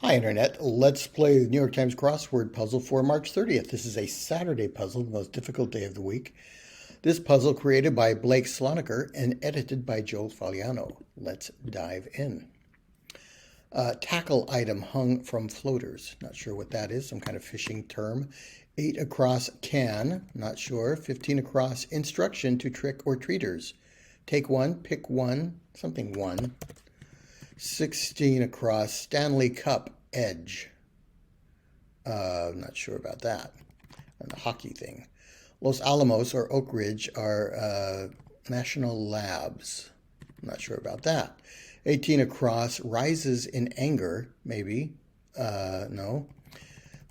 Hi, Internet. Let's play the New York Times crossword puzzle for March 30th. This is a Saturday puzzle, the most difficult day of the week. This puzzle created by Blake Slonaker and edited by Joel Fagliano. Let's dive in. Tackle item hung from floaters. Not sure what that is, some kind of fishing term. 8 across can, not sure. 15 across instruction to trick or treaters. Take one, pick one, something one. 16 across Stanley Cup edge. Not sure about that. And the hockey thing. Los Alamos or Oak Ridge are national labs. Not sure about that. 18 across rises in anger, maybe. No.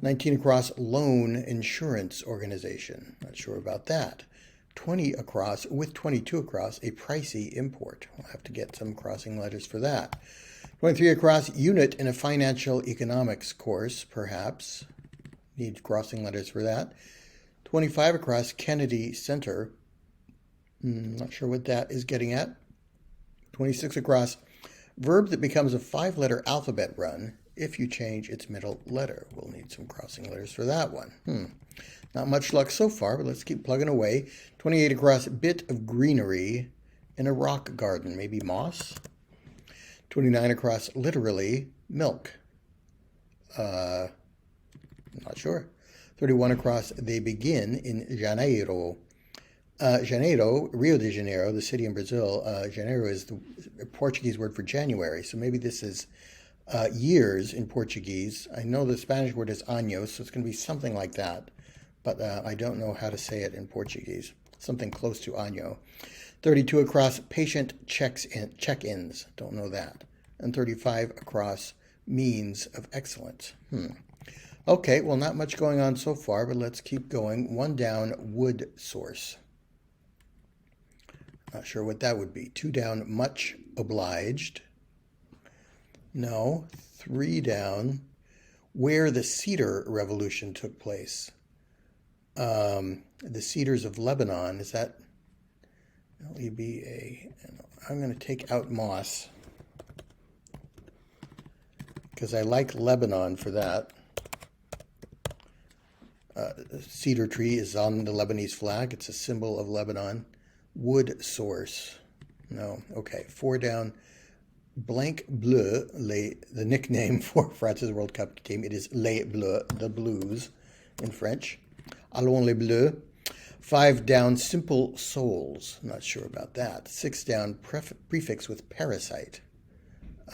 19 across loan insurance organization. Not sure about that. 20 across with 22 across a pricey import. We'll have to get some crossing letters for that. 23 across unit in a financial economics course, perhaps. Need crossing letters for that. 25 across Kennedy Center. Not sure what that is getting at. 26 across verb that becomes a 5-letter alphabet run if you change its middle letter. We'll need some crossing letters for that one. Not much luck so far, but let's keep plugging away. 28 across bit of greenery in a rock garden, maybe moss. 29 across literally milk. Not sure. 31 across they begin in Janeiro. Janeiro, Rio de Janeiro, the city in Brazil. Janeiro is the Portuguese word for January, so maybe this is years in Portuguese. I know the Spanish word is años, so it's going to be something like that, but I don't know how to say it in Portuguese. Something close to año. 32 across patient check-ins. Don't know that. And 35 across means of excellence. Okay, well, not much going on so far, but let's keep going. 1 down, wood source. Not sure what that would be. 2 down, much obliged. No. 3 down, where the cedar revolution took place. The cedars of Lebanon, is that L-E-B-A? I'm going to take out moss because I like Lebanon for that. Cedar tree is on the Lebanese flag. It's a symbol of Lebanon. Wood source. No. Okay. 4 down. Blanc Bleu, the nickname for France's World Cup team. It is Les Bleus, the Blues in French. Allons les Bleus. 5 down, simple souls. Not sure about that. 6 down, prefix with parasite.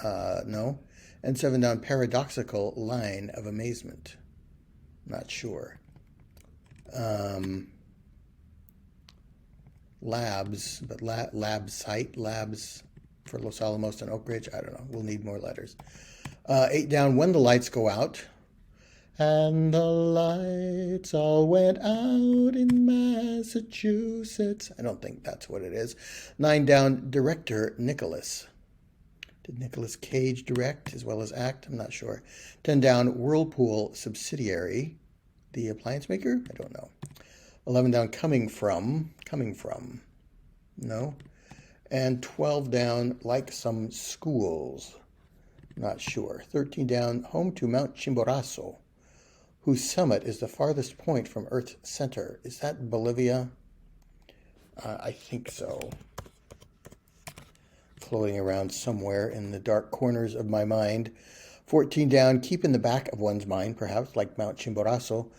No. And 7 down, paradoxical line of amazement. Not sure. Labs, but lab site, labs for Los Alamos and Oak Ridge. I don't know. We'll need more letters. 8 down, when the lights go out. And the lights all went out in Massachusetts. I don't think that's what it is. 9 down, director Nicholas. Did Nicolas Cage direct as well as act? I'm not sure. 10 down, Whirlpool subsidiary. The appliance maker? I don't know. 11 down, coming from. No. And 12 down, like some schools. Not sure. 13 down, home to Mount Chimborazo, whose summit is the farthest point from Earth's center. Is that Bolivia? I think so. Floating around somewhere in the dark corners of my mind. 14 down, keep in the back of one's mind, perhaps, like Mount Chimborazo.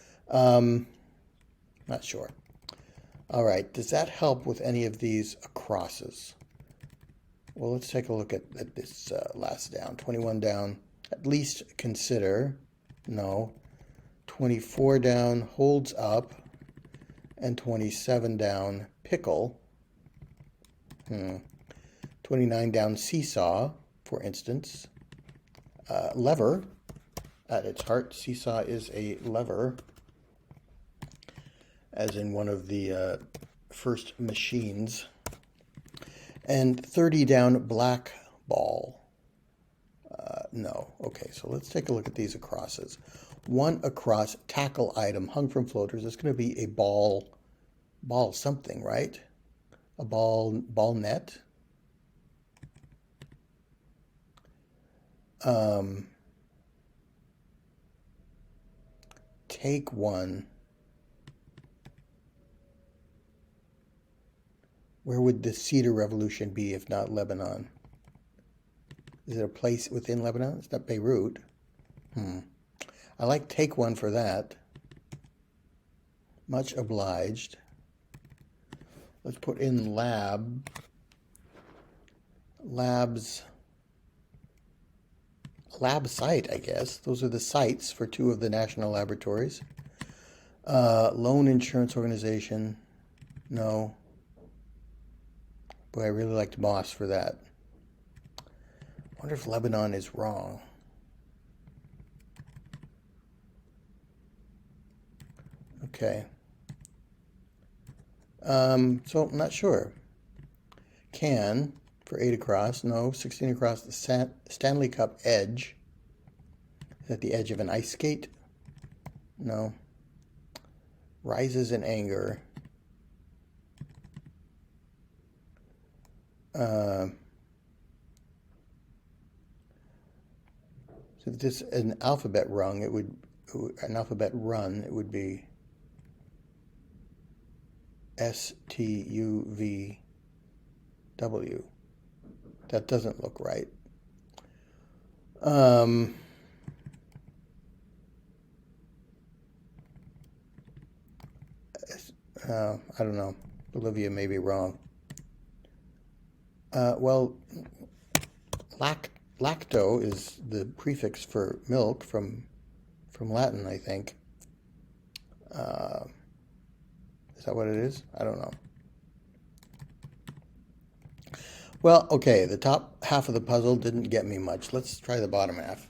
Not sure. All right, does that help with any of these crosses? Well, let's take a look at this last down. 21 down, at least consider. No. 24 down, holds up. And 27 down, pickle. 29 down, seesaw, for instance. Lever, at its heart, seesaw is a lever, as in one of the first machines. And 30 down, black ball. No. Okay, so let's take a look at these acrosses. 1 across, tackle item hung from floaters. It's going to be a ball something, right? A ball net. take one. Where would the Cedar Revolution be if not Lebanon? Is it a place within Lebanon? It's not Beirut. I like take one for that. Much obliged. Let's put in lab. Lab site, I guess. Those are the sites for two of the national laboratories. Loan insurance organization. No. Boy, I really liked Moss for that. I wonder if Lebanon is wrong. Okay. So I'm not sure. Can for 8 across. No. 16 across the Stanley Cup edge. Is that the edge of an ice skate? No. Rises in anger. So if this is an alphabet rung, it would be STUVW. That doesn't look right. I don't know. Olivia may be wrong. Well, lacto is the prefix for milk from Latin, I think. Is that what it is? I don't know. Well, okay, the top half of the puzzle didn't get me much. Let's try the bottom half.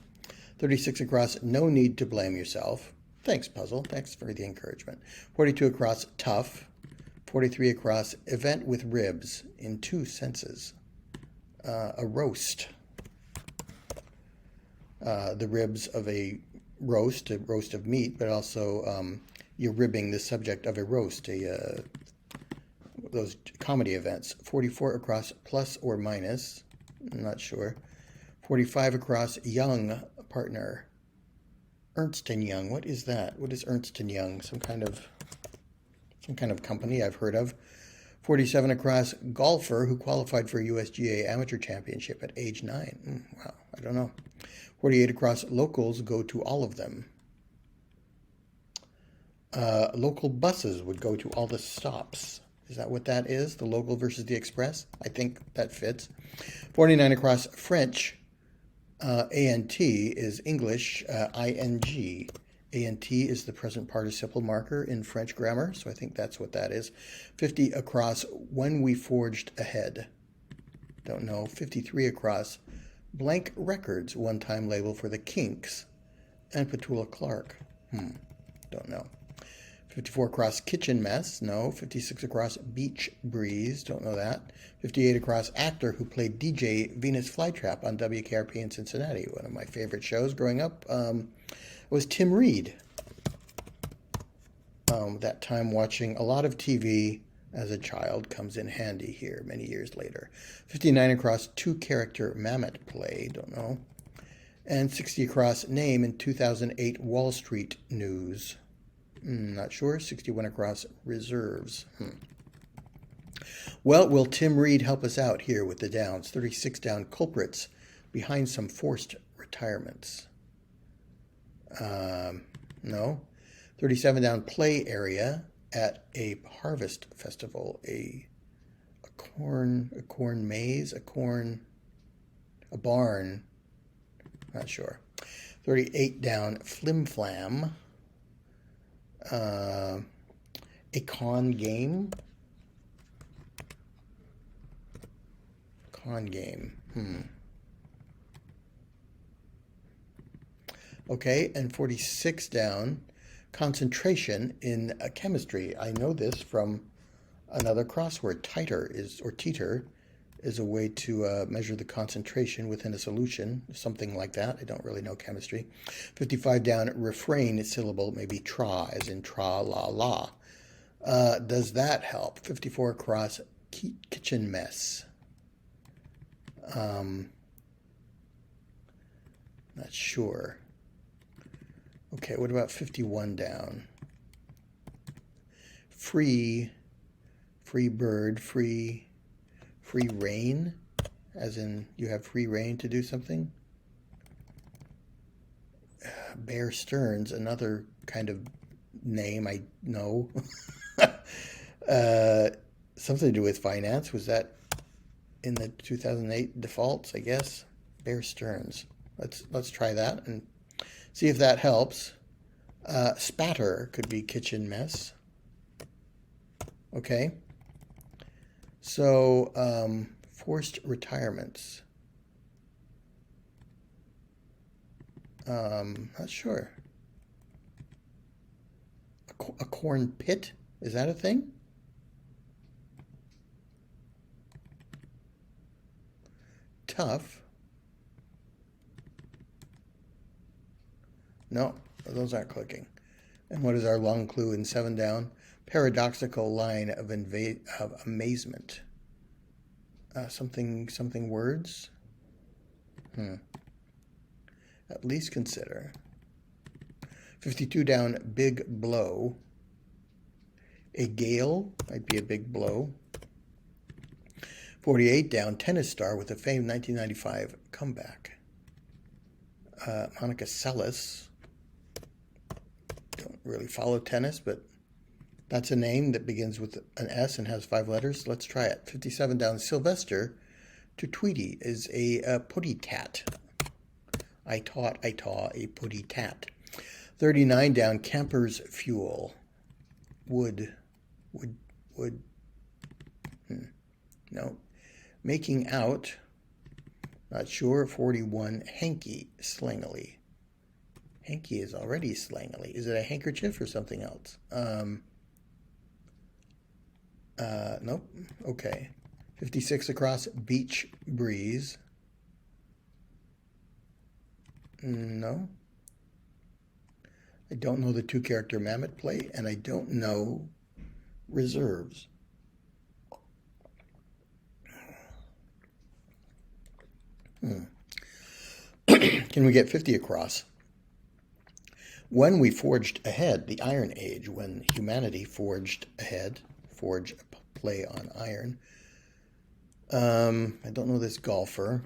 36 across, no need to blame yourself. Thanks, puzzle. Thanks for the encouragement. 42 across, tough. 43 across, event with ribs in 2 senses. A roast. The ribs of a roast of meat, but also you're ribbing the subject of a roast, those comedy events. 44 across, plus or minus. I'm not sure. 45 across, young partner. Ernst & Young. What is that? What is Ernst & Young? Some kind of company I've heard of. 47 across, golfer who qualified for a USGA amateur championship at age 9. Wow, I don't know. 48 across, locals go to all of them. Local buses would go to all the stops. Is that what that is? The local versus the express? I think that fits. 49 across, French. ANT is English, ING. ANT is the present participle marker in French grammar, so I think that's what that is. 50 across, when we forged ahead. Don't know. 53 across, blank records, one-time label for the Kinks and Petula Clark. Don't know. 54 across, kitchen mess. No. 56 across, beach breeze. Don't know that. 58 across, actor who played DJ Venus Flytrap on WKRP in Cincinnati. One of my favorite shows growing up was Tim Reed. That time watching a lot of TV as a child comes in handy here many years later. 59 across, 2-character Mammoth play. Don't know. And 60 across, name in 2008 Wall Street news. Not sure. 61 across, reserves. Well, will Tim Reed help us out here with the downs? 36 down, culprits behind some forced retirements. No. 37 down, play area at a harvest festival. A corn maze, a barn. Not sure. 38 down, flim flam. A con game. Con game. Okay, and 46 down, concentration in chemistry. I know this from another crossword. Titer is a way to measure the concentration within a solution, something like that. I don't really know chemistry. 55 down, refrain syllable, maybe tra, as in tra-la-la. Does that help? 54 across, kitchen mess. Not sure. Okay, what about 51 down? Free bird, free reign, as in you have free reign to do something. Bear Stearns, another kind of name I know. Something to do with finance. Was that in the 2008 defaults, I guess? Bear Stearns. Let's try that and see if that helps. Spatter could be kitchen mess. Okay. So, forced retirements. Not sure. A corn pit? Is that a thing? Tough. No, those aren't clicking. And what is our long clue in 7 down? Paradoxical line of amazement. Something words? At least consider. 52 down, big blow. A gale might be a big blow. 48 down, tennis star with a famed 1995 comeback. Monica Seles. Don't really follow tennis, but that's a name that begins with an S and has 5 letters. Let's try it. 57 down, Sylvester to Tweety is a putty tat. I taught a putty tat. 39 down, camper's fuel. Wood. No. Making out. Not sure. 41, hanky, slangily. Hanky is already slangily. Is it a handkerchief or something else? Nope. Okay. 56 across, beach breeze. No. I don't know the 2-character Mammoth play, and I don't know reserves. Can we get 50 across? When we forged ahead, the Iron Age, when humanity forged ahead, forge a play on iron. I don't know this golfer.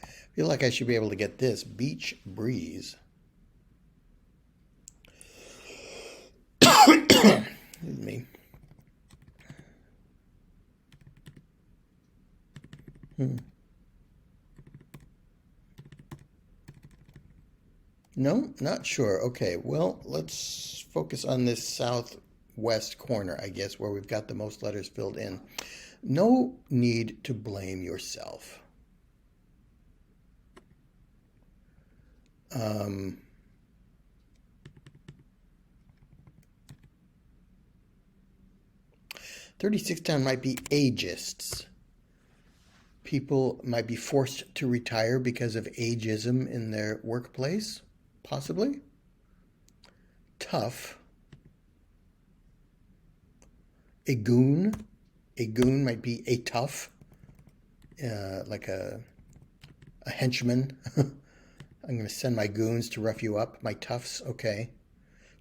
I feel like I should be able to get this. Beach breeze. Excuse me. No, not sure. Okay, well, let's focus on this southwest corner, I guess, where we've got the most letters filled in. No need to blame yourself. Um, 36 down might be ageists. People might be forced to retire because of ageism in their workplace, possibly. Tough. A goon. A goon might be a tough, like a henchman. I'm going to send my goons to rough you up. My toughs, okay.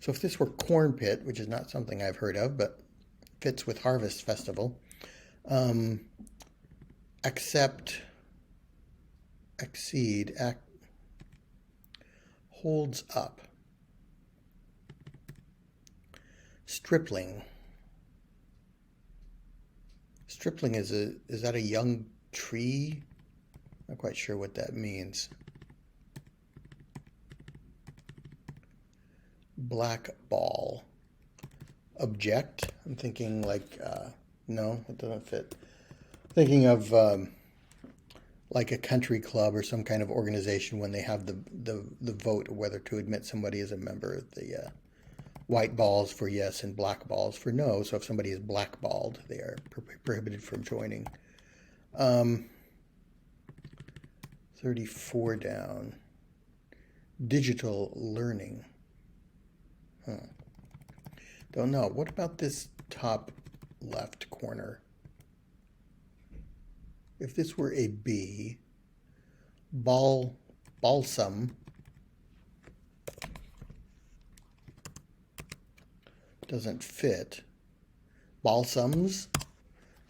So if this were corn pit, which is not something I've heard of, but fits with Harvest Festival. Accept, exceed, holds up. Stripling. Stripling is that a young tree? Not quite sure what that means. Black ball. Object. I'm thinking like, no, it doesn't fit. Thinking of like a country club or some kind of organization when they have the vote whether to admit somebody as a member. The white balls for yes and black balls for no. So if somebody is blackballed, they are prohibited from joining. 34 down. Digital learning. Don't know. What about this top left corner? If this were a B, balsam, Doesn't fit. Balsams.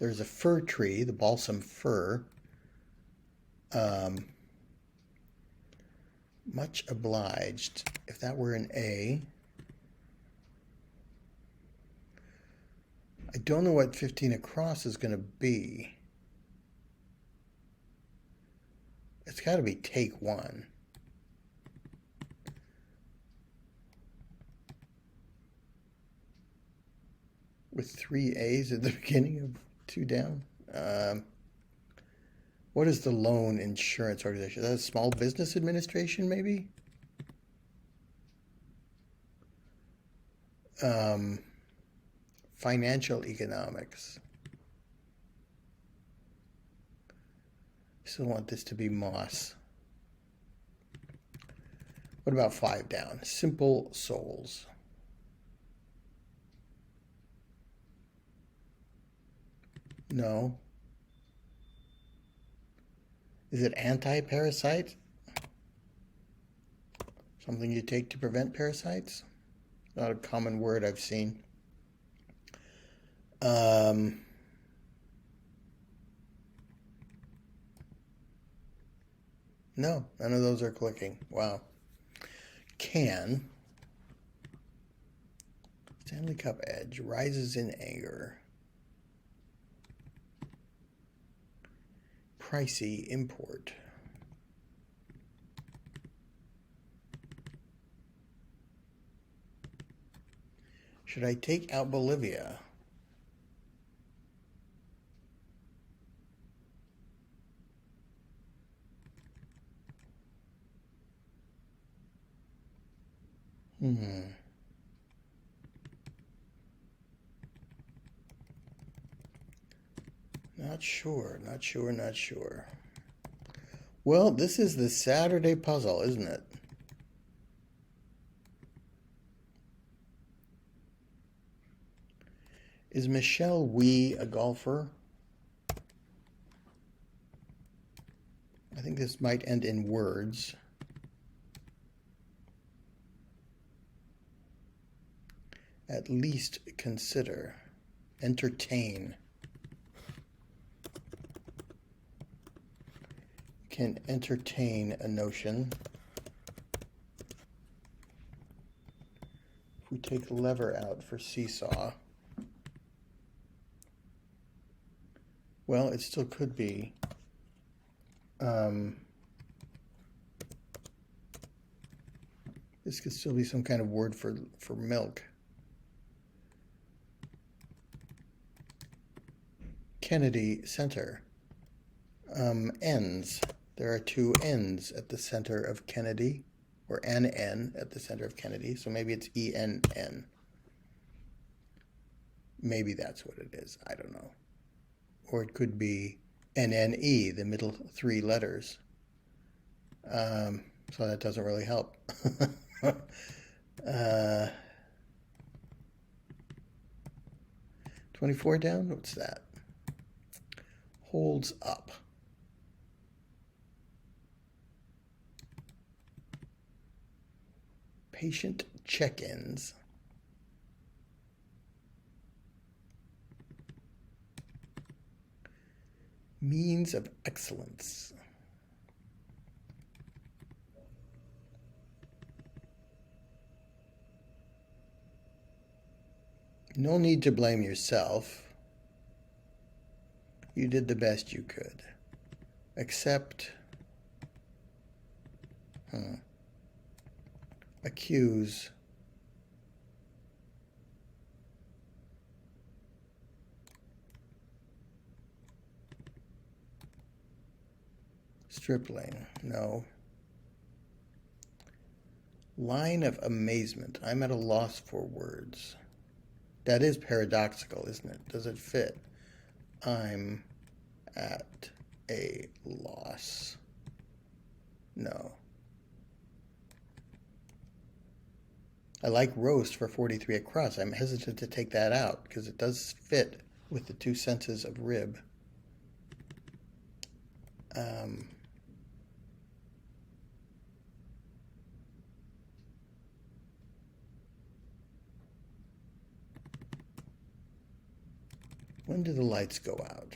There's a fir tree, the balsam fir. Much obliged. If that were an A. I don't know what 15 across is going to be. It's got to be take one. With 3 A's at the beginning of 2 down. What is the loan insurance organization? Is that a small business administration, maybe? Financial economics. Still want this to be Moss. What about 5 down? Simple souls. No. Is it anti-parasite? Something you take to prevent parasites? Not a common word I've seen. No, none of those are clicking. Wow. Can. Stanley Cup edge. Rises in anger. Pricey import. Should I take out Bolivia? Not sure, not sure, not sure. Well, this is the Saturday puzzle, isn't it? Is Michelle Wee a golfer? I think this might end in words. At least consider. Entertain. Can entertain a notion. If we take lever out for seesaw, well, it still could be. This could still be some kind of word for milk. Kennedy Center. Ends. There are 2 N's at the center of Kennedy, or an N at the center of Kennedy, so maybe it's ENN. Maybe that's what it is. I don't know. Or it could be NNE, the middle 3 letters. So that doesn't really help. 24 down? What's that? Holds up. Patient check-ins. Means of excellence. No need to blame yourself. You did the best you could. Accept. Accuse. Stripling. No. Line of amazement. I'm at a loss for words. That is paradoxical, isn't it? Does it fit? I'm at a loss. No. I like roast for 43 across. I'm hesitant to take that out because it does fit with the 2 senses of rib. When do the lights go out?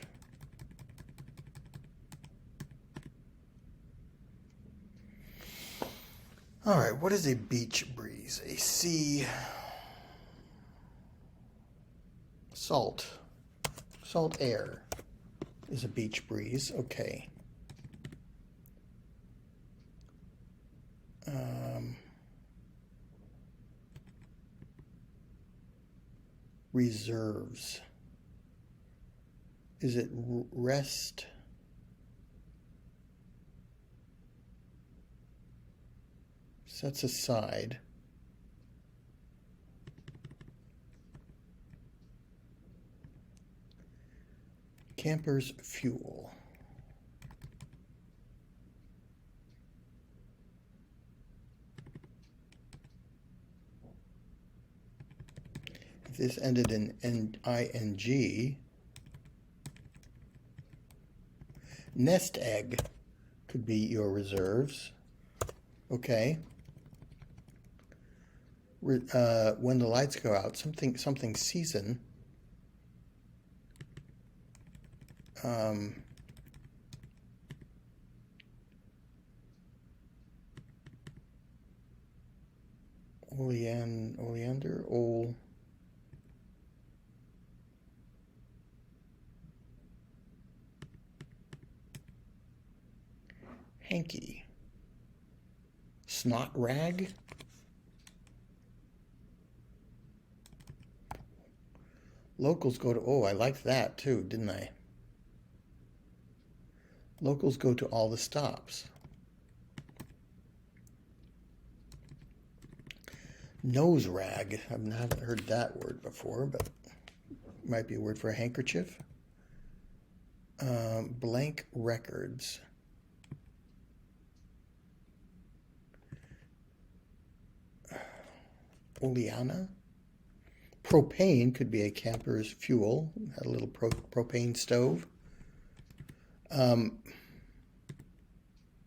All right, what is a beach breeze? A sea salt air is a beach breeze. Okay. Reserves. Is it rest? Sets aside. Camper's fuel. If this ended in ing, nest egg could be your reserves. Okay. When the lights go out, something season. Oleander, hanky, snot rag. Locals go to, oh, I liked that too, didn't I? Locals go to all the stops. Nose rag, I haven't heard that word before, but might be a word for a handkerchief. Blank records. Oleana. Propane could be a camper's fuel. Had a little propane stove.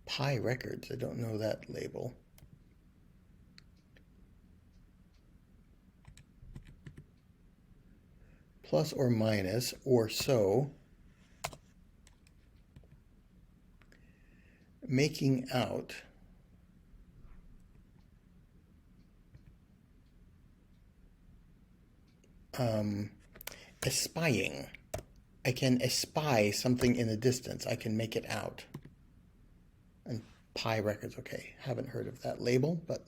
Pie records. I don't know that label. Plus or minus or so. Making out. Espying. I can espy something in the distance. I can make it out. And pie records, okay. Haven't heard of that label, but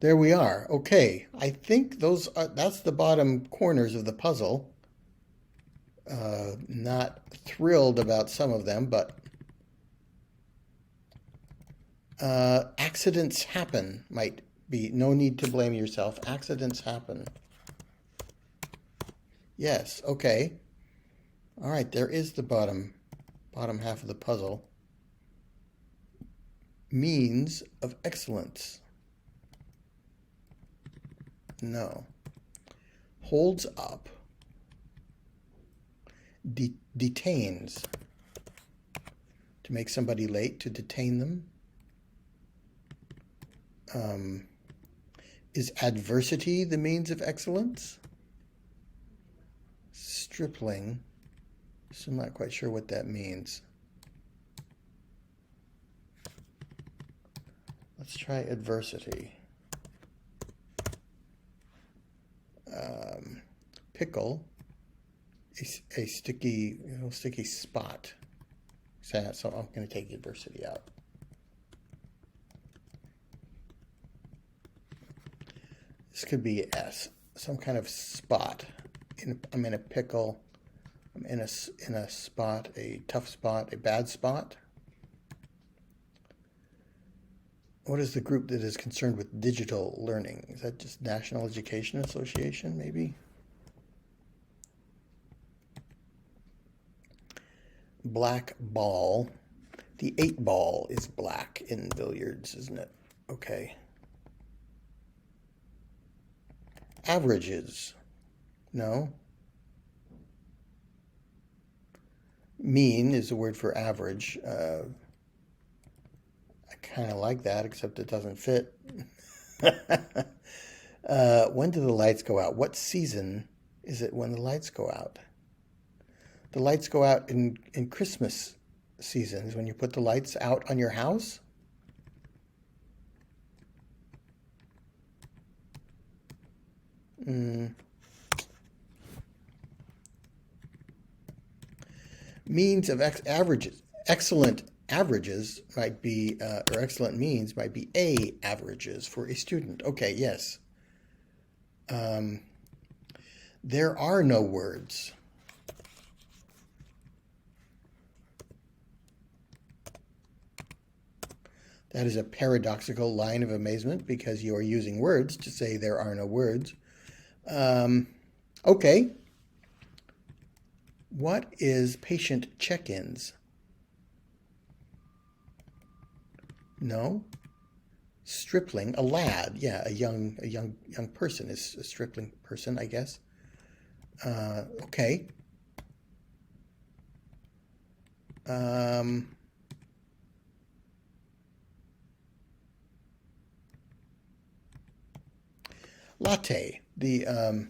there we are. Okay, I think that's the bottom corners of the puzzle. Not thrilled about some of them, but accidents happen might be. No need to blame yourself. Accidents happen. Yes, okay. All right, there is the bottom half of the puzzle. Means of excellence. No. Holds up. Detains. To make somebody late, to detain them. Is adversity the means of excellence? Stripling. So I'm not quite sure what that means. Let's try adversity. Pickle. A sticky spot. So I'm going to take adversity out. This could be S. Some kind of spot. I'm in a pickle. I'm in a spot, a tough spot, a bad spot. What is the group that is concerned with digital learning? Is that just National Education Association, maybe? Black ball. The 8 ball is black in billiards, isn't it? Okay. Averages. No. Mean is a word for average. I kind of like that, except it doesn't fit. When do the lights go out? What season is it when the lights go out? The lights go out in Christmas seasons when you put the lights out on your house. Means of averages. Excellent averages might be, or excellent means might be A averages for a student. Okay, yes. There are no words. That is a paradoxical line of amazement because you are using words to say there are no words. Okay. What is patient check-ins? No. Stripling, a lad. Yeah, a young person is a stripling person, I guess. Okay. Latte. That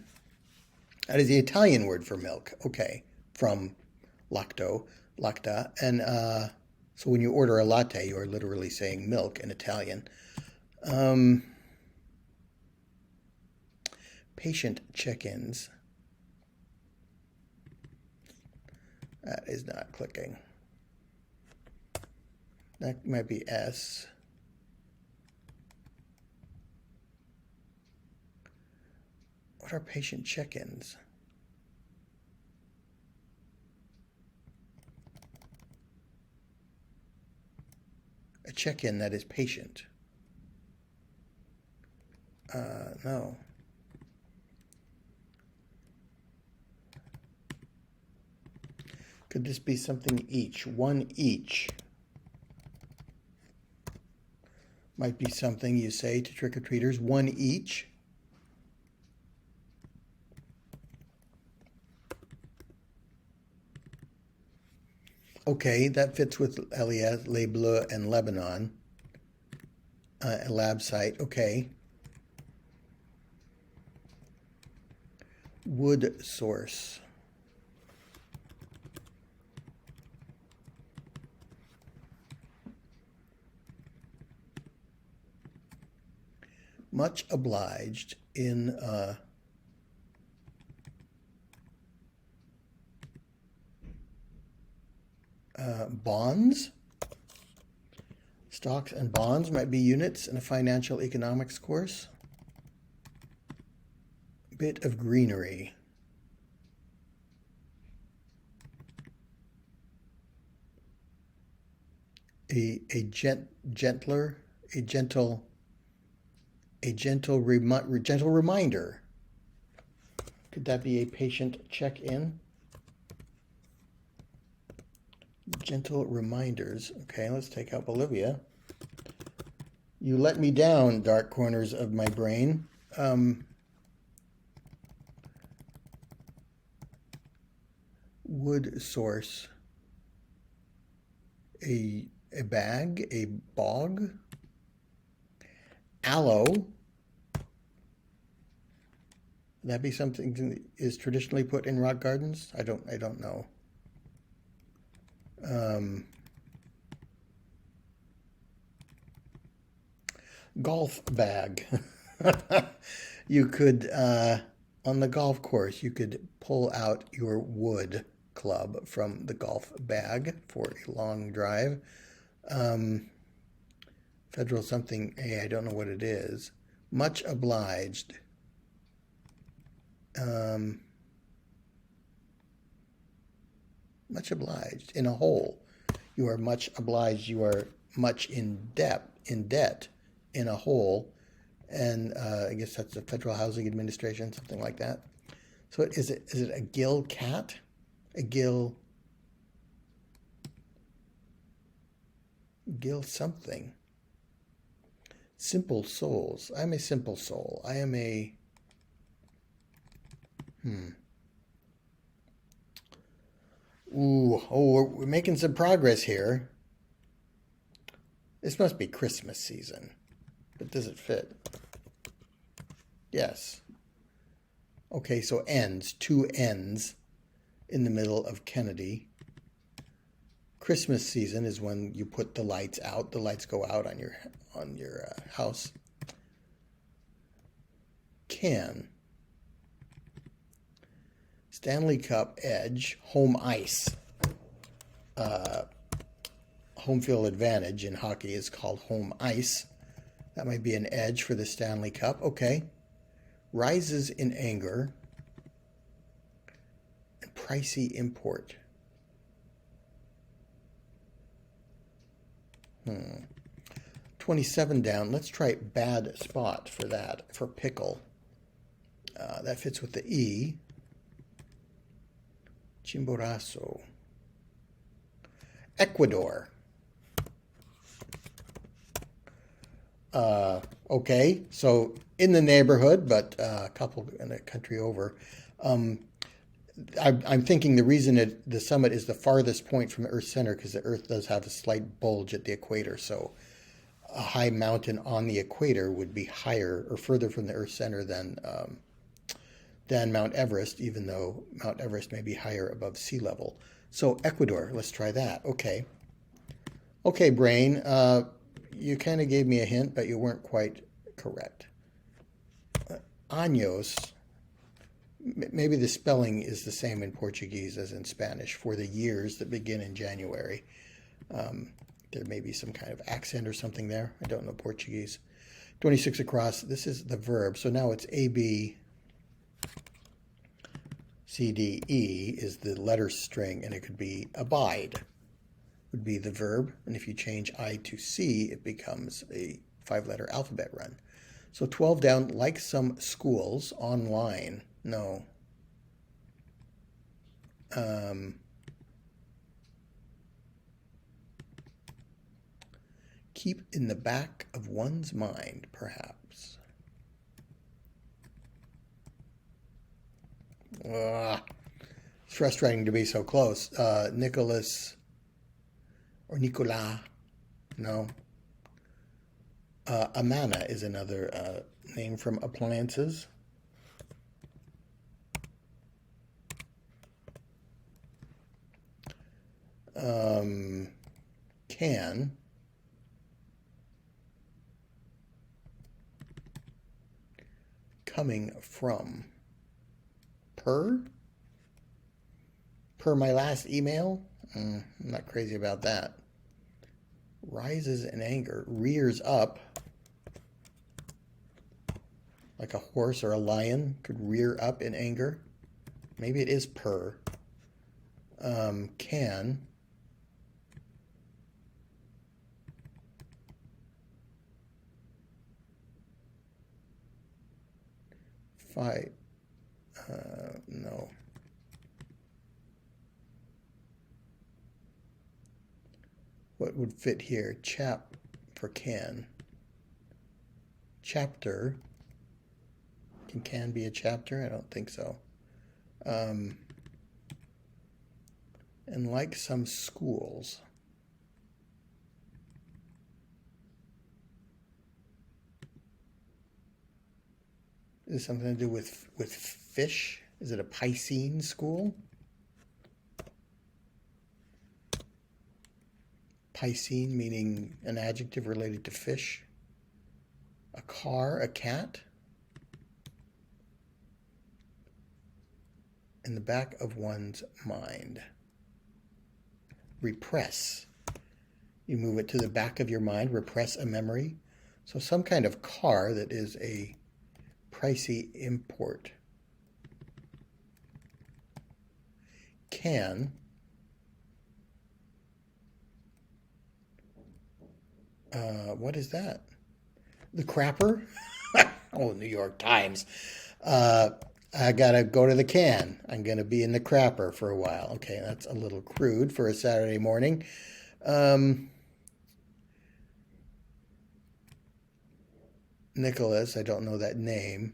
is the Italian word for milk. Okay, from lacta, and so when you order a latte, you are literally saying milk in Italian. Patient check-ins. That is not clicking. That might be S. What are patient check-ins? A check-in that is patient. No. Could this be something each? One each. Might be something you say to trick-or-treaters. One each. Okay, that fits with Elias, Les Bleus, and Lebanon. A lab site, okay. Wood source. Much obliged in bonds. Stocks and bonds might be units in a financial economics course. Bit of greenery. A gentle reminder. Could that be a patient check-in? Gentle reminders. Okay, let's take out Bolivia. You let me down, dark corners of my brain. Wood source. A bag, a bog. Aloe. Would that be something that is traditionally put in rock gardens? I don't know. Golf bag. You could, on the golf course, you could pull out your wood club from the golf bag for a long drive. Federal something A, I don't know what it is. Much obliged. Much obliged. In a hole. You are much obliged. You are much in debt. In a hole. And I guess that's the Federal Housing Administration, something like that. So is it a gill cat? A gill something. Simple souls. I'm a simple soul. I am a we're making some progress here. This must be Christmas season. But does it fit? Yes. Okay, so ends, two ends. in the middle of Kennedy. Christmas season is when you put the lights out. The lights go out on your house. Can. Stanley Cup edge. Home ice. Home field advantage in hockey is called home ice. That might be an edge for the Stanley Cup. Okay. Rises in anger. And pricey import. 27 down. Let's try bad spot for that, for pickle. That fits with the E. Chimborazo. Ecuador. Okay, so in the neighborhood, but a couple in a country over. I'm thinking the reason the summit is the farthest point from the Earth's center because the Earth does have a slight bulge at the equator. So a high mountain on the equator would be higher or further from the Earth's center than Mount Everest, even though Mount Everest may be higher above sea level. So Ecuador, let's try that. Okay. Okay, brain, you kind of gave me a hint, but you weren't quite correct. Años. Maybe the spelling is the same in Portuguese as in Spanish for the years that begin in January. There may be some kind of accent or something there. I don't know Portuguese. 26 across. This is the verb. So now it's A, B, C, D, E is the letter string, and it could be abide would be the verb. And if you change I to C, it becomes a 5-letter alphabet run. So 12 down, like some schools, online. No. Keep in the back of one's mind, perhaps. It's frustrating to be so close. Nicholas or Nicolas. No. Amana is another name from appliances. Can. Coming from. Per my last email? I'm not crazy about that. Rises in anger. Rears up. Like a horse or a lion could rear up in anger. Maybe it is per. Can. Fight. No. What would fit here? Chap for can. Chapter. Can be a chapter? I don't think so. And like some schools. Is it something to do with fish? Is it a Piscine school? Piscine meaning an adjective related to fish. A car, a cat. In the back of one's mind. Repress. You move it to the back of your mind, repress a memory. So some kind of car that is a pricey import. Can. What is that? The crapper? Oh, New York Times. I gotta go to the can. I'm gonna be in the crapper for a while. Okay, that's a little crude for a Saturday morning. Nicholas, I don't know that name.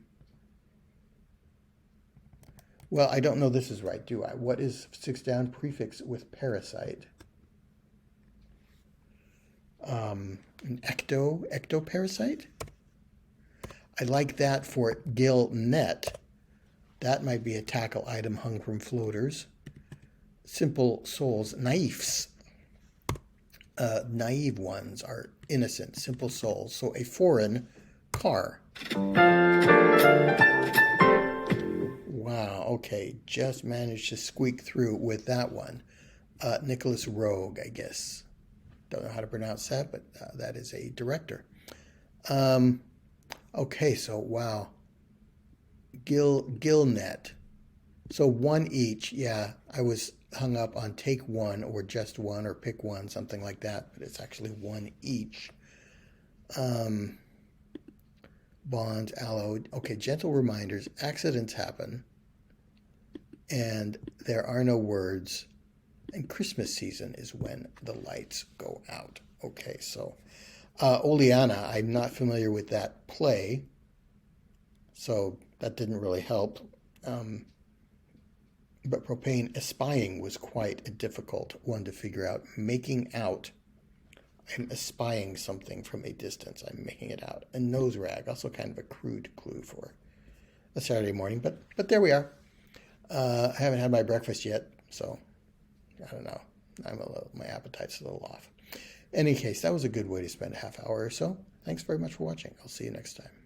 Well, I don't know this is right, do I? What is 6 down? Prefix with parasite. An ectoparasite? I like that for gill net. That might be a tackle item hung from floaters. simple souls, naifs. Naive ones are innocent, simple souls. So a foreign car. Wow, okay, just managed to squeak through with that one. Nicholas Roeg, I guess. Don't know how to pronounce that, but that is a director. Okay, so wow. Gillnet. So one each, yeah, I was hung up on take one or just one or pick one, something like that, but it's actually one each. Bonds, aloe. Okay, gentle reminders. Accidents happen, and there are no words. And Christmas season is when the lights go out. Okay, so Oleana, I'm not familiar with that play, so that didn't really help. But propane espying was quite a difficult one to figure out. Making out, I'm espying something from a distance. I'm making it out. And nose rag, also kind of a crude clue for a Saturday morning, but there we are. I haven't had my breakfast yet, so I don't know. My appetite's a little off. In any case, that was a good way to spend a half hour or so. Thanks very much for watching. I'll see you next time.